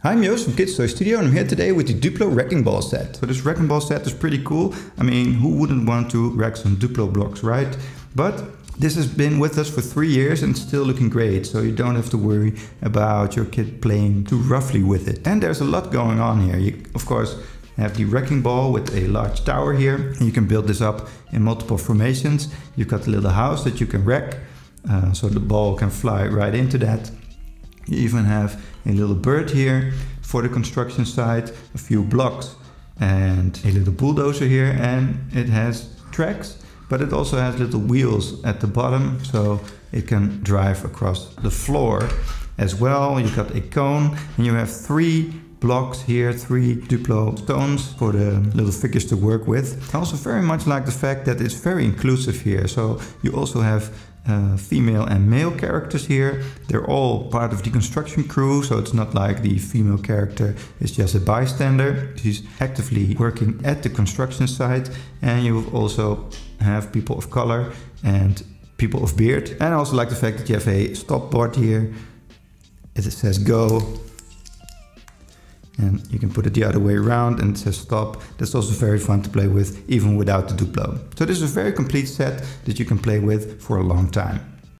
Hi, I'm Joost from Kids Toy Studio and I'm here today with the Duplo Wrecking Ball Set. So this wrecking ball set is pretty cool. I mean, who wouldn't want to wreck some Duplo blocks, right? But this has been with us for 3 years and still looking great, so you don't have to worry about your kid playing too roughly with it. And there's a lot going on here. You, of course, have the wrecking ball with a large tower here. And you can build this up in multiple formations. You've got a little house that you can wreck, so the ball can fly right into that. You even have a little bird here for the construction site, a few blocks and a little bulldozer here, and it has tracks, but it also has little wheels at the bottom so it can drive across the floor as well. You've got a cone and you have 3 blocks here, 3 Duplo stones for the little figures to work with. I also very much like the fact that it's very inclusive here. So you also have female and male characters here. They're all part of the construction crew, so it's not like the female character is just a bystander. She's actively working at the construction site. And you also have people of color and people of beard. And I also like the fact that you have a stop board here. It says go. And you can put it the other way around and it says stop. That's also very fun to play with, even without the Duplo. So this is a very complete set that you can play with for a long time.